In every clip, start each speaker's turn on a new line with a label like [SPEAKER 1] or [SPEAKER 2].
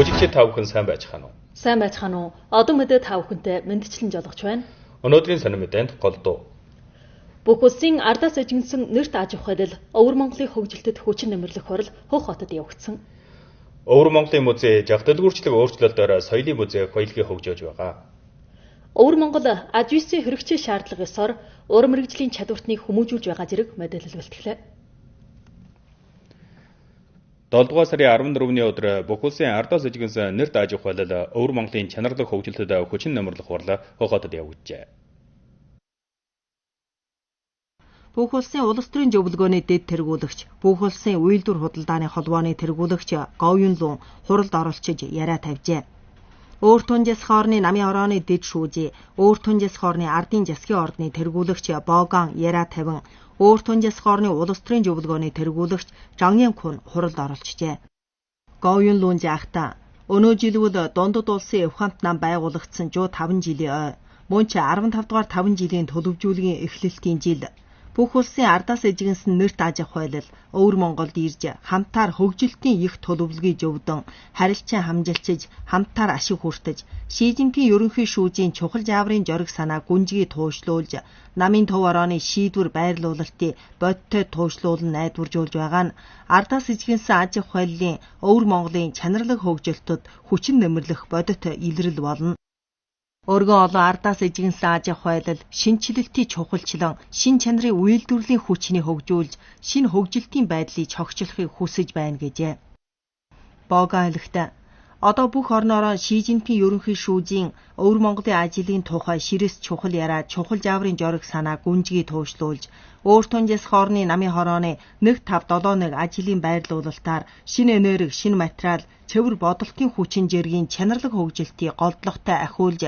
[SPEAKER 1] Бүжигчид та бүхэн сайн байцгаана уу?
[SPEAKER 2] Сайн байцгаана уу? Одоо мэдээ та бүхэнтэй мэндчлэн жолгож байна.
[SPEAKER 1] Өнөөдрийн сонин мэдээнд голдуу.
[SPEAKER 2] Бүх улсын ардаас эжигнсэн нэрт аж ахуйд Өвөр Монголын хөгжилтөд хүчин нэмэрлэх хурал Хөх хотод явагдсан.
[SPEAKER 1] Өвөр Монголын музей жах дэлгүүрчлэг өөрчлөлтөөр соёлын музей баялагийг хөгжөөж байгаа.
[SPEAKER 2] Өвөр Монгол аж үйлсийн хэрэгцээ шаардлага ёсоор уран мэрэгжлийн чадвартныг хүмүүжүүлж байгаа зэрэг мэдээлэл бэлтгэлээ.
[SPEAKER 1] 7 дугаар сарын 14-ний өдөр бүх улсын ардаас эжигнсэн нэрт аж ахуйд Өвөр Монголын чанарлаг хөгжилтөд хүчин нэмэрлэх хурал Хөх хотод явагджээ.
[SPEAKER 3] Бүх улсын улс төрийн зөвлөгөөний дэд тэргүүлэгч, бүх улсын үйлдвэр худалдааны холбооны тэргүүлэгч Говьюн Лун хуралд оролцож яриа тавьжээ. Өөр Тунжис хоорны намын орооны дэд шүүжий, Өөр Тунжис хоорны ардын засгийн ордны тэргүүлэгч Боган яриа тавин, Өөр Тунжис хоорны улс төрийн зөвлөгөөний тэргүүлэгч Жангян Кун хуралд оролцжээ. Говьюн Лун жаахта өнөө жилүүд дундад улсын эв хамт нам байгуулагдсан 105 жилийн ой, мөн ч 15 дугаар 5 жилийн төлөвжүүлгийн эхлэлтийн жил. Бүх улсын ардаас эжигнсэн нэрт аж ахуйлал Өвөр Монголд ирж хамтаар хөгжилтийн их төлөвлөгөөг зөвдөн харилцан хамжилчиж хамтаар ашиг хүртэж Ши Жинпин ерөнхий шүүжийн чухал жааврын жориг санаа гүнжгий туушруулж намын төв орооны шийдвэр байрлуулалтыг бодиттой туушруулан найдваржуулж байгаа нь ардаас эжигнсэн аж ахуйллын Өвөр Монголын чанарлаг хөгжилтөд хүчин нэмэрлэх бодит илрэл болно. Өргөн олон ардаас эжигнсэн аж ахуйлал шинэчлэлтийн чухалчлан шин чанарын үйлдвэрлэлийн хүчнийг хөгжүүлж шинэ хөгжилтийн байдлыг чогчлохыг хүсэж байна гэжээ. Боган хэлэхдээ одоо бүх орноороо Ши Жинпин ерөнхий шүүжийн Өвөр Монголын ажлын тухай ширэс чухал яриа чухал жааврын жориг санаа гүнжгий туушруулж Өөр Тунжис хоорны намын хорооны 1571 ажлын байрлуулалтаар шинэ энерги, шинэ материал, цэвэр бодолтын хүчин жиргийн чанарлаг хөгжилтийг голдлоготой ахиулж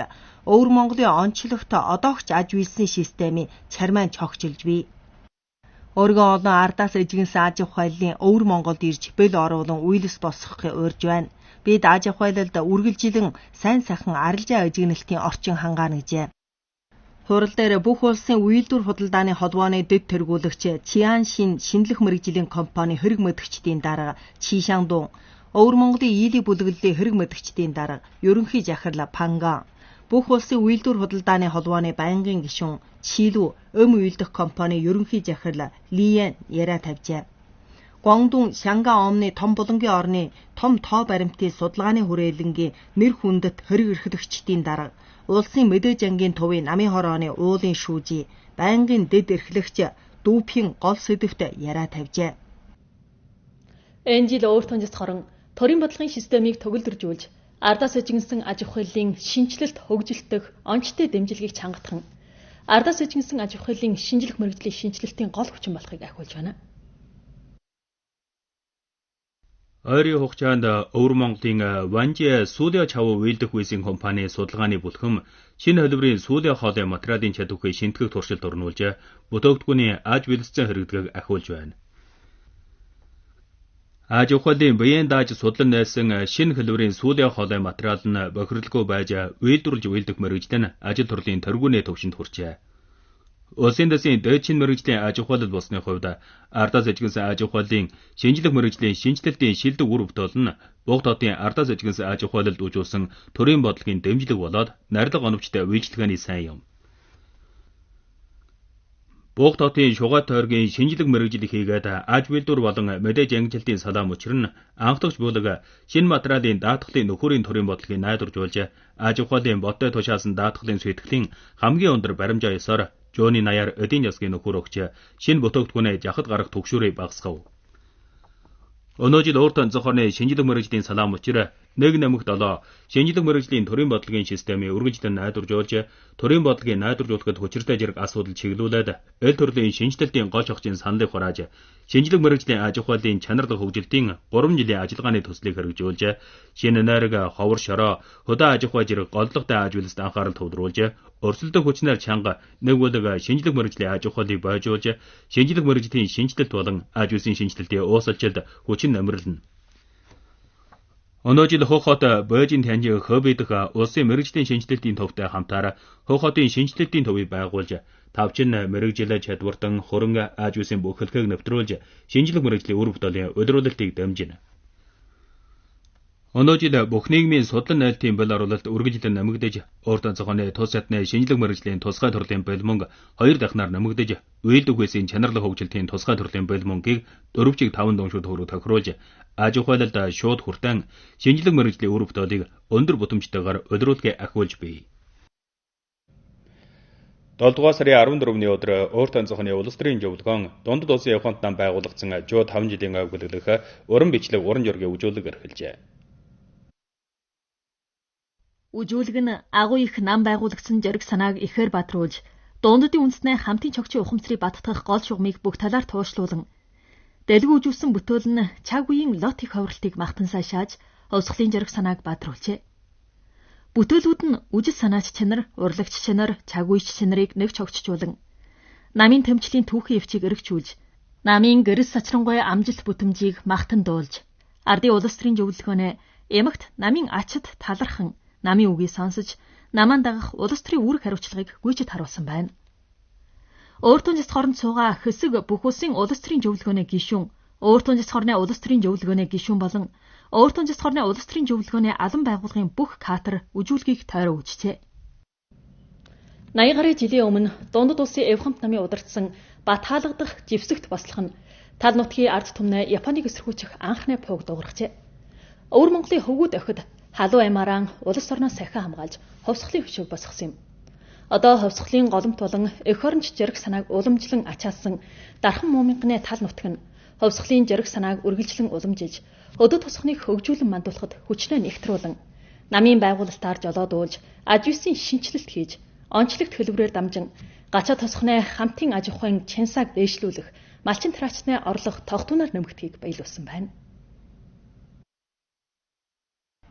[SPEAKER 3] Өвөр Монголын онцлогт одоогч аж үйлсийн системийг чармайн чогчилж бий. Өргөн олон ардаас эжигнсэн аж ахуйллын Өвөр Монголд ирж бэл оруулан үйлс босгохыг урьж байна. Бид аж ахуйлалд үргэлжилэн сайн сайхан арилжаа эжигнэлтийн орчин хангаана гэжээ. Хурал дээр бүх улсын үйлдвэр худалдааны холбооны дэд тэргүүлэгч Чианшин шинжлэх мэрэгжлийн компани хэрэг мэдгчдийн дарга Чишандун, Өвөр Монголын ийлийн бүлэглэлийн хэрэг мэдгчдийн дарга ерөнхий захирал Панган, бүх улсын үйлдвэр худалдааны холбооны байнгын гишүүн Чилүү үйлдэх компани ерөнхий захирал Лиен яриа тавьжээ. Гуандун Шанга Омны том булангийн орны том тоо баримтын судалгааны хүрээлэнгийн нэр хүндэт хэрэг эрхлэгчдийн дарга улсын мэдээж ангийн төвийн намын хорооны уулын шүүжий байнгын дэд эрхлэгч Дүүпийн гол сэдэвт яриа тавьжээ.
[SPEAKER 2] Энэ жил Өөр Тунжис хорон төрийн бодлогын системийг төгөлдржүүлж ардаас эжигнсэн аж ахуйллын шинжилэлт хөгжилтөх онцтой дэмжлэгийг чангатхан ардаас эжигнсэн аж ахуйллын шинжлэх мэрэгжлийн шинжилэлтийн гол хүчин болохыг ахиулж байна.
[SPEAKER 1] Ойрын хугацаанд Өвөр Монголын Ванжи сүүлээ чав үйлдэх үйлсийн компани судалгааны бүлхэм шинэ хэлбэрийн сүүлээ хоолой материалын чадварыг шинтгэх туршилт орнуулж бүтээгдэхүүний аж бэлдсэн хэрэглэгийг ахиулж байна. Аж ахуйлын биеийн дааж судлан нээсэн шинэ хэлбэрийн сүүлээ хоолой материал нь бохирлгүй байж үйлдвэрлэж үйлдэх мэргэжил нь ажил төрлийн тэргүүний төвшөнд хүрчээ. Улсын дэсийн дээдчин мэргэжлийн аж ахуйлал болсны хувьд ардаас эжигнсэн аж ахуйлын шинжлэх мэргэжлийн шинжилэлтийн шилдэг үр бүтээл нь Буг хотын ардаас эжигнсэн аж ахуйлалд үжүүлсэн төрийн бодлогын дэмжлэг болоод нарилга оновчтой үйлчилгээний сайн юм. Буг хотын шугай тойргийн шинжлэх мэргэжил хийгээд аж үйлдвэр болон мэдээж ангилалтын салаам учир нь анхдагч бүлэг шинэ материалын даатгалын нөхөрийн төрийн бодлогыг найдваржуулж аж ахуйлын бодтой тушаасан даатгалын сүйтгэлийн хамгийн өндөр баримжаа ёсоор Жооны наяар эдийн засгийн нөхөр өгч шинэ бүтээгдэхүүнээ жахад гарах түгшүүрийг багасгав. Өнөө жил Өөр Тунжис хорны шинжлэх мэргэжлийн салаам учир 1-7 шинжлэх мэргэжлийн төрийн бодлогын системийг үргэлжлэн найдваржуулж төрийн бодлогыг найдваржуулахад хүчиртэй зэрэг асуудал чиглүүлээд эл төрлийн шинжилэлтийн гол шогчийн саналыг хурааж шинжлэх мэргэжлийн аж ахуйлын чанарлаг хөгжилтийн 3 жилийн ажиллагааны төслийг хэрэгжүүлж шинэ энерги, ховор шороо, хөдөө аж ахуй зэрэг голдлоготой аж үйлсэд анхаарал төвлөрүүлж өрсөлдөх хүчнээр чанга нэг бүлэг шинжлэх мэргэжлийн аж ахуйлыг бойжуулж шинжлэх мэргэжлийн шинжилэлт болон аж үйлсийн шинжилэлтийн уусалчилд хүчин нэмэрлэнэ. Өнөө жил Хөх хот Бээжин Тянжи Хөбэй дэх улсын мэргэжлийн шинжилэлтийн төвтэй хамтаар Хөх хотын шинжилэлтийн төвийг байгуулж тавчин мэргэжил чадвартан хөрөнгө аж үйлсийн бүхэлдгийг нэвтрүүлж шинжлэх мэргэжлийн үр бүтээлийн удирдалтыг дэмжинэ. Өнөө жил бүх нийгмийн судлан найлтын бэл оруулалт үргэлжлэн нэмэгдэж, урт зохионы тус ятны шинжлэх мэргэжлийн тусгай төрлийн болмонг 2 дахнаар нэмэгдэж, үйл үгээсийн чанарлах хөгжилтийн тусгай төрлийн болмонгийг 4.5 дуушууд төгрөг тохируулж, аж ахуйлалд шууд хүртэн шинжлэх мэргэжлийн үр бүтээлийг өндөр бутамжтайгаар өдрүүлгээ ахиулж бий. 7 дугаар сарын 14-ний өдөр өөрт онцгойн улс төрийн зөвлөгөөн дундад улсын яваханд нам байгуулагдсан 105 жилийн өгүүлбэрх уран бичлэг уран зургийн үжүүлэг эрхэлжээ.
[SPEAKER 2] Үжүүлэг нь агуу их нам байгуулагдсан зориг санааг ихээр бадруулж, дундадын үндэснээ хамтын чогчийн ухамсарыг баттгах гол шугамыг бүх талаар туушлуулан, дэлгүү үжүүлсэн бүтээл нь цаг үеийн лот их ховролтыг магтан сайшааж, хувьсгалын зориг санааг бадруулжээ. Бүтээлүүд нь үжил санаач чанар, урлагч чанар, цаг үеч чанарыг нэг чогчжуулан, намын тэмцлийн түүхэн өвчийг эргчүүлж, намын гэрэл сачрангуй амжилт бүтэмжийг магтан дуулж, ардын улс төрийн зөвлөгөөнөө эмэгт намын ачид талархан намын үгийг сонсож, намаан дагах улс төрийн үүрэг хариуцлагыг гүйцэд харуулсан байна. Өөртөө зэс хоронд суугаа хэсэг бүх улсын улс төрийн зөвлөгөөнөө гишүүн, өөртөө зэс хорны улс төрийн зөвлөгөөнөө гишүүн болон өөртөө зэс хорны улс төрийн зөвлөгөөнөө алан байгууллагын бүх катер үжүүлгийг тойроо үжжээ. 80 гаруй жилийн өмнө дундад улсын Эвхамт намын удирдсан бат хаалгадах живсэгт бослох нь тал нутгийн ард түмнээ Японыг эсэргүүцэх анхны пууг дуургажээ. Өвөр Монголын хөвгүүд охид халуун аймаараа улс орноос сахиа хамгаалж хувьсгалын хөшөөг босгосон юм. Одоо хувьсгалын голомт болон эх оронч зориг санааг уламжлан ачаалсан дархан муумингны тал нутаг нь хувьсгалын зориг санааг үргэлжлэн уламжилж, өдөө тусахныг хөгжүүлэн мандуулахад хүчнээ нэгтрүүлэн, намын байгуулалтаар жолоодуулж, аж үсийн шинжилэлт хийж, онцлогт хэлбэрээр дамжин, гачаа тосхны хамтын аж ахуйн чансааг дээшлүүлэх, малчин тараачны орлого тогтунаар нэмэгдэхийг баялуулсан байна.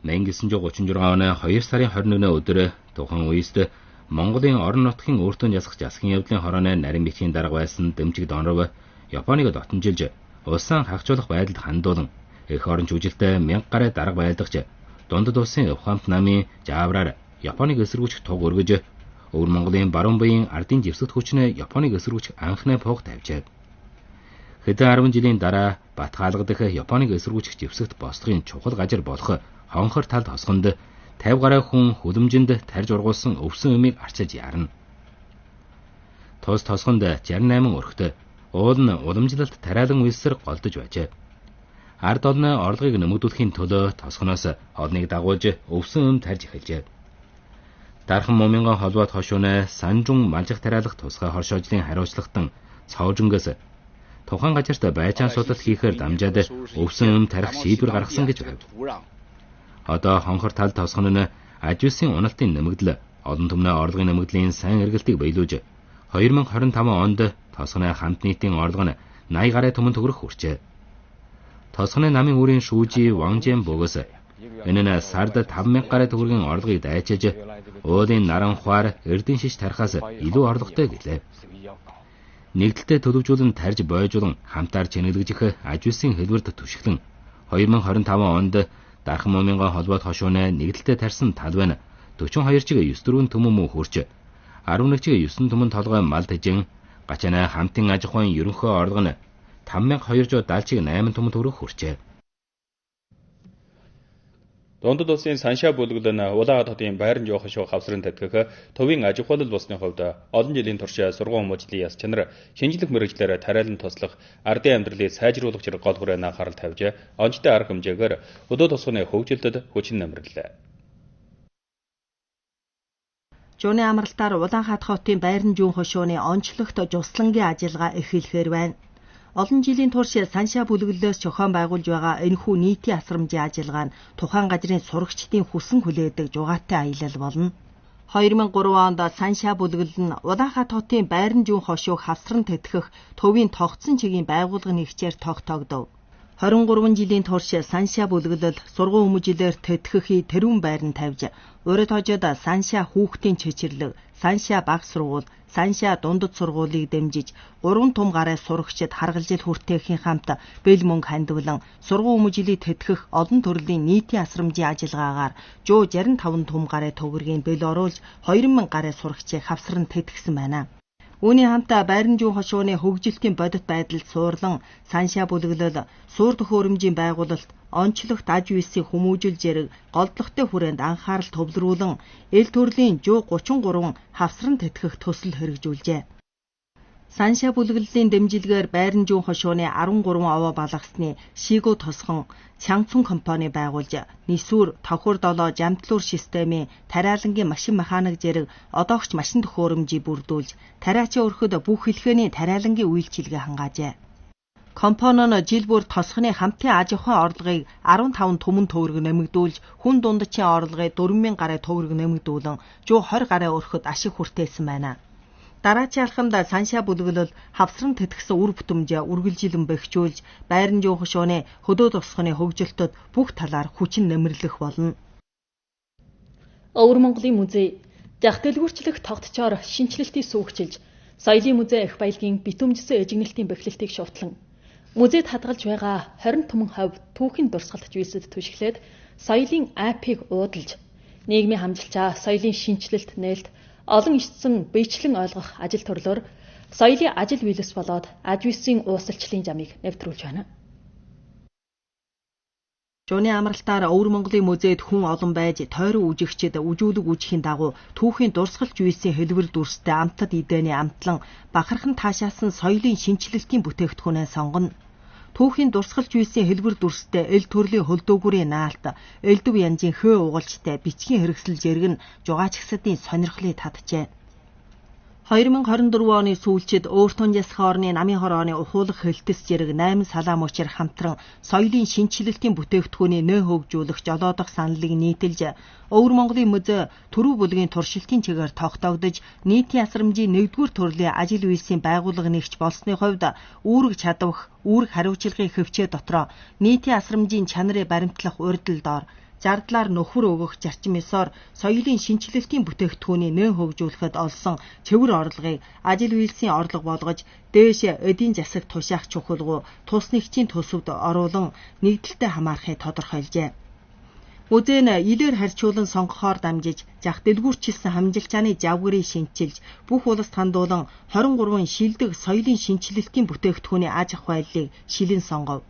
[SPEAKER 4] 1936 оны 2 сарын 21-ны өдөр тухайн үеэст Монголын орон нутгийн өөртөө засах засгийн явдлын хорооны нарийн бичгийн дарга байсан Дэмжиг Донров Японыг дотнжилж, улсаа хагжуулах байдалд хандуулан, эх оронч үжилтэй 1000 гаруй дарга байлгаж, дундад улсын Эвхамт намын жаавраар Японыг эсэргүүцэх туг өргөж, өвөр Монголын баруун буян ардын живсэгт хүчнээ Японыг эсэргүүцэх анхны пууг тавьжээ. Хэдэн 10 жилийн дараа бат хаалгадах Японыг эсэргүүцэх живсэгт бослохын чухал гажир болох хонхор талд хосгонд 50 гаруй хүн хүлэмжинд тарж ургуулсан өвсөн өмийг арчиж ярна. Тус тосгонд 68 өрхтө, уул нь уламжлалт тариалан үйлсээр голдож байжээ. Ард олны орлогыг нэмэгдүүлэхийн төлөө тосгоноос олныг дагуулж өвсөн өм тарж эхэлжээ. Дархан муминган холбоот хошууны Санжун малжих тариалах тусгай хоршоожлын хариуцлагатан Цоожингоос тухайн газарт байцаан судлал хийхээр дамжаад өвсөн өм тарих шийдвэр гаргасан гэж байв. Одоо хонхор тал тосгон нь аж үсийн уналтын нэмэгдэл, олон түмний орлогын нэмэгдлийн сайн эргэлтийг баялуулж, 2025 онд тосгоны хамт нийтийн орлого нь 80 гаруй түмэн төгрөг хүрчээ. Тосгоны намын үүрийн шүүжи Ванжэн бөгөөс энэ нь сард 5000 гаруй төгрөгийн орлогыг дайчилж, уулын наран хуаар эрдэн шиш тарихаас илүү орлоготой гэлээ. Нэгдэлтэй төлөвжүүлэн тарж бойжуулан хамтаар чэнэглэж аж үсийн хэлбэрт түшиглэн 2025 онд Дархан муминган холбоот хошууны нэгдэлтэй тарьсан талбай нь 42 чиг 9 түмэн муу хүрч, 11 чиг 9 түмэн толгой мал тэжин, гачааны хамтын аж ахуйн ерөнхий орлого нь 5270 чиг 8 түмэн төгрөг хүрчээ.
[SPEAKER 1] Дундад улсын Саншаа бүлэглэл нь Улаан хотын байран жоох шоу хавсрын татгах төвийн аж ахуйлал болсны хувьд олон жилийн турш сургууль хүмүүжлийн яс чанар шинжлэх мэргэжлээр тариалан туслах, ардын амьдралыг сайжруулах зэрэг гол хүрээнд анхаарал тавьж, онцтой арга хэмжээгээр өдөө тусганы хөгжилтөд хүчин нэмэрлээ.
[SPEAKER 3] Жууны амралтаар Улаанхаат хотын байран жуун хошууны онцлогт жуслангийн ажиллагаа эхэлхээр байна. Олон жилийн турш Саншаа бүлэглэлээс зохион байгуулж байгаа энэхүү нийтийн асрамжийн ажиллагаа нь тухайн газрын сурагчдын хүсэн хүлээдэг жугаатай аялал болно. 2003 онд Саншаа бүлэглэл нь Улаанхаат хотын байран жуун хошууг хавсран тэтгэх төвийн тогтсон чигийн байгуулгын нэгчээр тогтоогдов. 23 жилийн турш Саншаа бүлэглэл сургууль хүмүүжлээр тэтгэхий тэрүүн байран тавьж, урд хожоод Саншаа хүүхдийн чичирлэг, Саншаа баг сургууль, Саншаа дундад сургуулийг дэмжиж 3 том гараа сурагчид харгалзал хүртээхийн хамт бэл мөнгө хандивлан сургууль хүмүүжлийг тэтгэх олон төрлийн нийтийн асрамжийн ажиллагаагаар 165 том гараа төгрөгийн бэл оруулж 2000 гараа сурагчийг хавсран тэтгэсэн байна. Үүний хамт Байран-Жуун хошууны хөгжилтийн бодит байдалд суурлан, саншаа бүлэглэл, суур төхөөрөмжийн байгуулалт, онцлогт аж үйлсийн хүмүүжил зэрэг голдлогтой хүрээнд анхаарал төвлөрүүлэн, эл төрлийн 133 хавсран тэтгэх төсөл хэрэгжүүлжээ. Саншаа бүлэглэлийн дэмжлэгээр Байран-Жуун хошууны 13 овоо балгасны Шигүү тосхон Чангцун компани байгуулж, нисүр, тохир долоо жамтлуур системийн тариалангийн машин механик зэрэг одоогч машин төхөөрөмжийг бүрдүүлж, тариачийн өрхөд бүх хэлхээний тариалангийн үйлчилгээ хангаажээ. Компани нь жил бүр тосхны хамтын аж ахуйн орлогыг 15 түмэн төгрөг нэмэгдүүлж, хүн дундчийн орлогыг 4000 гаруй төгрөг нэмэгдүүлэн 120 гаруй өрхөд ашиг хүртээсэн байна. Дараачийн алхамд саншаа бүлэглэл хавсран тэтгэсэн үр бүтэмжээ үргэлжилэн бэхжүүлж, Байран-Жуун хошууны хөдөө тосхны хөгжилтөд бүх талаар хүчин нэмэрлэх болно.
[SPEAKER 2] Өвөр Монголын музей зах дэлгүүрчлэх тогтцоор шинжилэлтийг сүүгчилж, соёлын музей эх баялагын битүүмжсэн эжигнэлтийн бэхлэлтийг шувтлан, музейд хадгалж байгаа 20 түмэн хавь түүхийн дурсгалт зүйлсэд түшиглээд соёлын апыг уудалж, нийгмийн хамжилчаа соёлын шинжилэлт нээлт олон ишцэн биечлэн ойлгох ажил төрлөөр соёлын ажил үйлс болоод аж үйлсийн уусалчлалын замыг нэвтрүүлж байна.
[SPEAKER 3] Жууны амралтаар Өвөр Монголын музейд хүн олон байж, тойрон үжигчид үжүүлэг үжихийн дагуу түүхийн дурсгалж үйлсийн хэлбэр дүрстэй амтад идээний амтлан бахархан таашаасан соёлын шинжилэлтийн бүтээгдэхүүнээ сонгоно. Түүхийн дурсгалж үйлсийн хэлбэр дүрстэй эл төрлийн хөлдөөгүүрийн наалт, элдв янзын хөө угалжтай бичгийн хэрэгсэл зэрэг нь жугаачгсадын сонирхлыг таджээ. 2024 оны сүүлчид Өөртөн Ясхан орны Намын хор оны ухуулах хэлтэс зэрэг 8 салаа мөчир хамтран соёлын шинжилэлтийн бүтээгдэхүүний нөө хөгжүүлэх жолоодох саналыг нийтэлж, Өвөр Монголын музей төрөв бүлгийн туршилтын чигээр тогтоогдож, нийтийн асрамжийн 1-р төрлийн ажил үйлсийн байгууллага нэгч болсны хувьд үүрэг чадвах, үүрэг хариуцлагын хөвчөө дотроо нийтийн асрамжийн чанарыг баримтлах урьдл доор зардлаар нөхөр өгөх зарчмысоор соёлын шинжилэлтийн бүтээгдэхүүний нөө хөгжүүлэхэд олсон цэвэр орлогыг ажил үйлсийн орлого болгож, дээш эдийн засаг тушаах чухалгүй тус нэгжийн төсөвд оруулан нэгдэлтэй хамаарахыг тодорхойлжээ. Музей нь илээр харьцуулан сонгохоор дамжиж, зах дэлгүүрчилсэн хамжилчааны завгэрийг шинчилж, бүх улсад хандуулан 23 шилдэг соёлын шинжилэлтийн бүтээгдэхүүний аж ахуй байдлыг шилэн сонгов.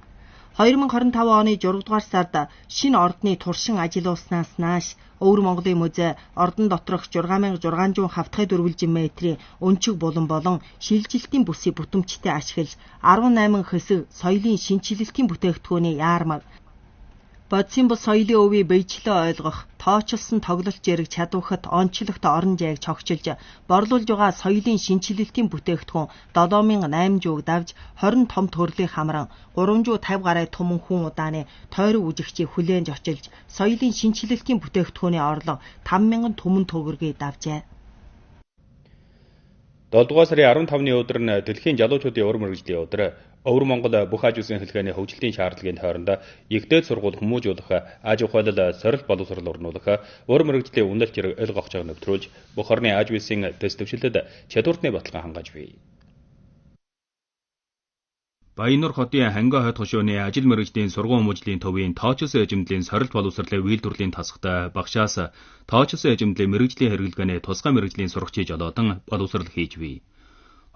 [SPEAKER 3] 2025 оны 6 дугаар сард шинэ ордны туршин ажиллуулснаас нааш Өвөр Монголын музей ордон доторх 6600 хавтгай дөрвөлжин метрийн өнчиг булан болон шилжилтийн бүсийг бүтэмжтэй ашиглаж 18 хэсэг соёлын шинжилэлтийн бүтээгдэхүүний яармаг, бодисын бус соёлын өвийг биечлэн ойлгох, тооцолсон тоглолт зэрэг чадвахад онцлогт орон зайг цогчилж, борлуулж байгаа соёлын шинжилэлтийн бүтээгдэхүүн 7800-г давж, 20 том төрлийн хамран 350 гаруй түмэн хүн удааны тойрон үжигчийг хүлээн зочилж, соёлын шинжилэлтийн бүтээгдэхүүний орлого 5000 түмэн төгрөгийг давжээ.
[SPEAKER 1] 7 дугаар сарын 15-ны өдөр нь дэлхийн залуучуудын уран мэргэжлийн өдөр. Өвөр Монгол бүх аж үйлсийн хэлхээний хөгжилтийн шаардлагын тойронд ихтэй сургууль хүмүүжүүлэх, аж ахуйлал, сорилт боловсрол орнуулах, уран мэргэжлийн үнэлт зэрэг ил гогчоо нэвтрүүлж, бүх орны аж үйлсийн төс төвшөлтөд чадвартны баталгаа хангааж бий. Баяннур хотын Ханга хойд хошууны ажил мэргэжлийн сургууль хүмүүжлийн төвийн тоочсон эжимдлийн сорилт боловсролын үйлдвэрлэлийн тасагт багшаас тоочсон эжимдлийн мэргэжлийн хэрэглгээний тусгай мэргэжлийн сурагчийн жолоодон боловсрол хийж бий.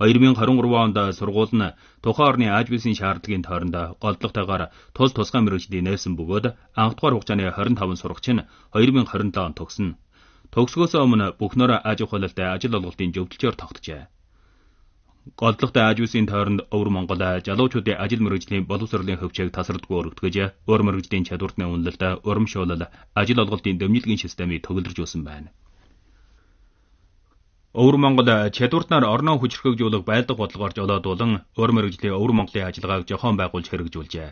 [SPEAKER 1] 2023 онд сургууль нь тухайн орны аж үйлсийн шаардлагын тойронд голдлоготойгоор тус тусгай мэргэжлийн нээсэн бөгөөд анх дугаар хугацааны 25 сурагч нь 2027 онд төгснө. Төгсгөөс өмнө бүхнөр аж ахуйлалтай ажил олголтын зөвлөлтөөр тогтжээ. Голдлоготой аж үйлсийн тойронд Өвөр Монгол залуучуудын ажил мэргэжлийн боловсролын хөвчийг тасралтгүй өргөтгөж, уран мэргэжлийн чадвартны үнэлэлт, урамшуулал, ажил олголтын дэмжлэгийн системийг төгөлдрж үүсэн байна. Өвөр Монгол чадвартнаар орноо хүчрхэгжүүлэх байлдах бодлогоор жолоодуулан уран мэргэжлийн Өвөр Монголын ажиллагааг зохион байгуулж хэрэгжүүлжээ.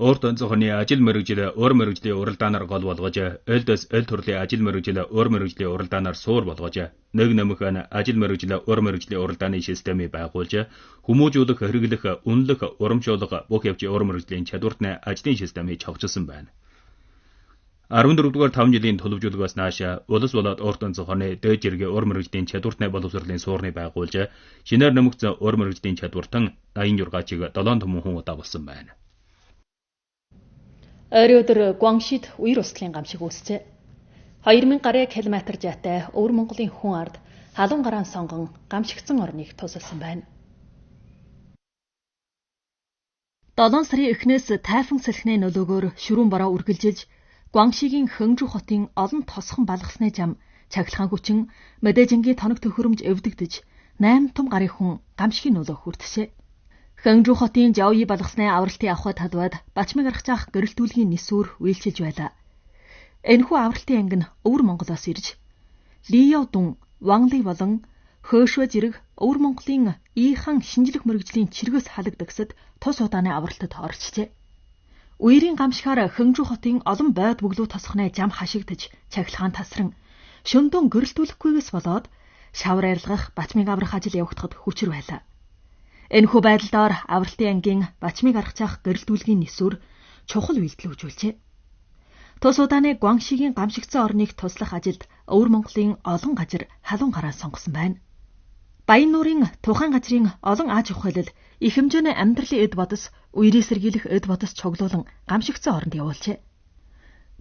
[SPEAKER 1] Өөртөө зохины ажил мэргэжил уран мэргэжлийн уралдаанаар гол болгож, элдэс эл төрлийн ажил мэргэжил уран мэргэжлийн уралдаанаар суур болгож, нэг нэмэх нь ажил мэргэжил уран мэргэжлийн уралдааны системийг байгуулж, хүмүүжүүлэх, хэрэглэх, үнэлэх, урамшуулах бүх явцын уран мэргэжлийн чадвартны ажлын системийг чогчилсон байна. 14 дугаар 5 жилийн төлөвлөгөөс нааш улс болоод Өөртөө зохины дээд зэргийн уран мэргэжлийн чадвартны боловсролын суурныг байгуулж, шинээр нэмэгдсэн уран мэргэжлийн чадвартан 86-ыг 7 түмэн хүн удаа болсон байна.
[SPEAKER 2] Ойрын өдөр Гуаншид үер услын гамшиг үүсжээ. 2000 гаруй километр зайтай Өвөр Монголын хүн ард халуун гараан сонгон гамшигдсан орныг тусалсан байна. 7 сарын эхнээс тайфун салхины нөлөөгөөр ширүүн бороо үргэлжилж Гуаншигийн Хэнжүү хотын олон тосхон балгасны зам цахилгаан хүчин Мэдээжингийн тоног төхөөрөмж эвдэгдэж 8 том гарын хүн гамшигын нөлөө хүртжээ. Хэнжүү хотын Жаои балгасны авралтын авахад талбайд бачмыг аргачаах гэрэлтүүлгийн нисүр үйлчилж байлаа. Энэхүү авралтын анги нь Өвөр Монголоос ирж Лияо Дун, Ванли болон Хөөшөө зэрэг Өвөр Монголын Ийхан шинжлэх мэргэжлийн чиргээс халагдагсад тус удааны авралтад оролцжээ. Үерийн гамшихаар Хэнжүү хотын олон бойд бүглүү тосхны зам хашигдж цахилгаан тасран шөндөөн гэрэлтүүлэхгүйгээс болоод шавар арилгах, бачмыг аврах ажил явагдахад хүчээр байлаа. Энэхүү байдлаар авралтын ангийн бачмыг аргачаах гэрэлтүүлгийн нисүр чухал үйлдэл үзүүлжээ. Тус удааны Гуаншигийн гамшигдсан орныг туслах ажилд Өвөр Монголын олон газар халуун гараа сонгосон байна. Баян нуурын тухайн газрын олон аж ахуйлал их хэмжээний амьдралын эд бодос, үерийг сэргийлэх эд бодос цуглуулан гамшигдсан оронд явуулжээ.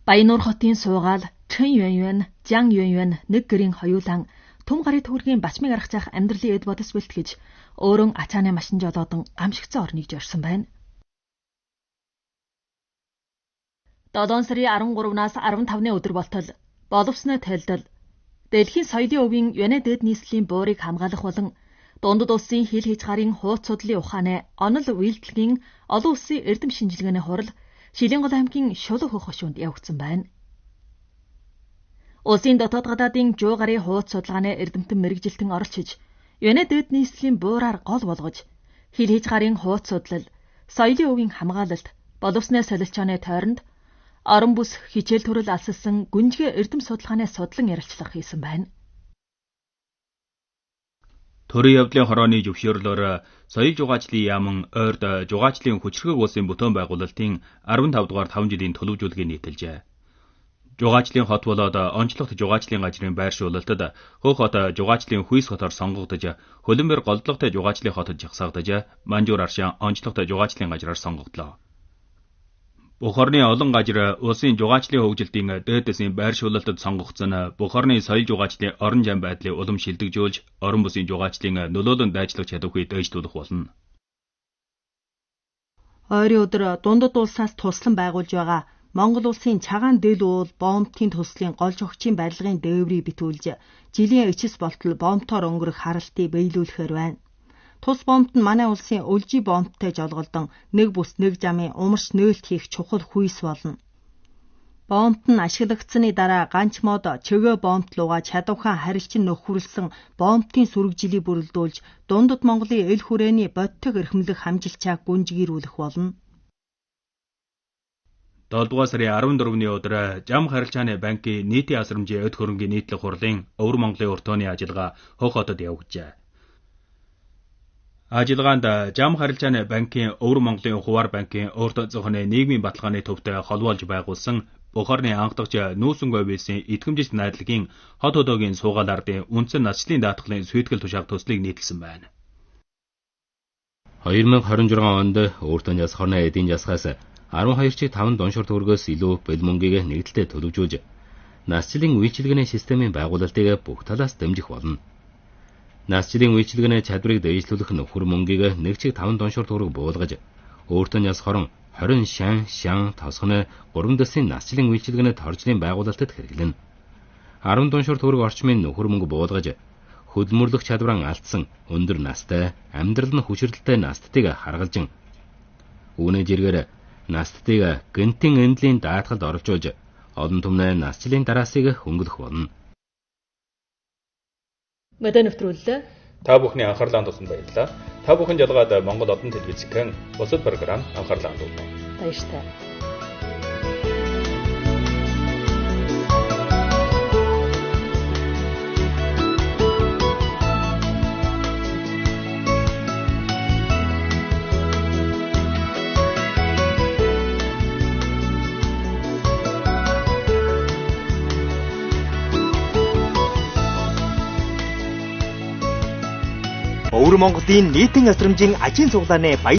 [SPEAKER 2] Баян нуур хотын суугаал, Чэн Юань, Жан Юань нэг гэрийн хоёулаан том гарын төгрөгийн бачмыг аргачаах амьдралын эд бодос бэлтгэж өөрөн ачааны машин жолоодон гамшигдсан орныг зорьсон байна. 7 сарын 13-наас 15-ны өдөр болтол боловсны тайлдал Дэлхийн соёлын өвийн Юанэ дэд нийслэлийн буурыг хамгаалах болон дундад улсын хил хязгаарын хууц судлалын ухааны онол үйлдэлгийн олон улсын эрдэм шинжилгээний хурал Шилэнгол аймгийн Шулуун хөх хошуунд явагдсан байна. Улсын дотоод гадаадын 100 гаруй хууц судалгааны эрдэмтэн мэрэгжилтэн оролцож Юанэ дэд нийслэлийн буураар гол болгож хил хязгаарын хууц судлал, соёлын өвийн хамгаалалт, боловсны солилцооны тойронд орон бүс хичээл төрөл алсалсан гүнжгий эрдэм судалгааны судлан ярилцлага хийсэн байна.
[SPEAKER 1] Төрийн явдлын хорооны зөвшөөрлөөр соёл жугаачлын яаман ойрд жугаачлын хүчрхэг улсын бүтээн байгуулалтын 15 дугаар 5 жилийн төлөвлөжүүлгийг нийтэлжээ. Жугаачлын хот болоод онцлогт жугаачлын газрын байршуулалтад Хөх хот жугаачлын хүйс хотоор сонгогдож, Хөлбөмбөр голдлогтой жугаачлын хотод жагсаагдаж, Манжуур аршин онцлогт жугаачлын газраар сонгогдлоо. Бүх орны олон газар улсын жугаачлын хөгжилтийн дээдэсийн байршуулалтад сонгогдсон бүх орны соёл жугаачлын орон зам байдлыг улам шилдэгжүүлж, орон бүсийн жугаачлын нөлөөлөн дайчлах чадварыг дээшлүүлэх болно.
[SPEAKER 3] Ойрын өдөр дундад улсаас туслан байгуулж байгаа Монгол улсын цагаан дэл уул бомбтын төслийн гол жогчийн барилгын дээврийг битүүлж, жилийн ичис болтол бомбтоор өнгөрөх харалтыг биелүүлэхээр байна. Тус бомбт нь манай улсын өлжий бомбтой жолголдон нэг бүс нэг замын умарч нээлт хийх чухал хүйс болно. Бомбт нь ашиглагдсаны дараа ганц мод чөгөө бомбт лугаа чадвархан харилцан нөхөрлсөн бомбтын сүрэгжилийг бүрэлдүүлж дундад Монголын эл хүрээний бодтог эрхэмлэх хамжилчааг гүнжгийрүүлэх болно.
[SPEAKER 1] 7 дугаар сарын 14-ний өдөр Зам харилцааны банкын нийтийн асрамжийн өд хөрөнгийн нийтлэг хурлын Өвөр Монголын урт тооны ажиллагаа Хөх хотод явагдажээ. Ажиллагаанд Зам харилцааны банкын Өвөр Монголын хуваар банкын өөртөө зохины нийгмийн баталгааны төвтэй холбоолж байгуулсан бүх орны анхдагч нүүсэн говьсийн итгэмжит найдлагын хот хөдөөгийн суугаал ардын үндсэн насчлын даатгалын сүйтгэл тушаал төслийг нийтэлсэн байна.
[SPEAKER 4] 2026 онд өөртөө засахны эдийн засгаас 12.5 доншор төгрөгөөс илүү бэл мөнгийг нэгдэлтэй төлөвжүүлж, насчлын үйлчилгээний системийн байгуулалтыг бүх талаас дэмжих болно. Насчлын үйлчилгээний чадварыг дэвшлүүлэх нөхөр мөнгийг 1.5 доншор төгрөг буулгаж, өөртөө яс хорон 20 шан тосгоны 3 дэсийн насчлын үйлчилгээний торжлын байгуулалтад хэрэглэнэ. 10 доншор төгрөг орчмын нөхөр мөнгө буулгаж, хөдөлмөрлөх чадвараа алдсан өндөр настай, амьдрал нь хүчирдэлтэй настыг харгалжин, үүний зэргээр настыг гэнтийн эндлийн даатгалд оролцуулж, олон түмний насчлын дараасыг хөнгөлөх болно.
[SPEAKER 2] Мэдээ нэвтрүүллээ.
[SPEAKER 1] Та бүхний анхаарлаа хандуулсанд баярлалаа. Та бүхэн жалгаад Монгол Одон телевизийн бусад програм анхаарлаа хандуулна.
[SPEAKER 2] Баярлалаа.
[SPEAKER 5] Өвөр Монголын нийтийн асрамжийн ажийн цуглааны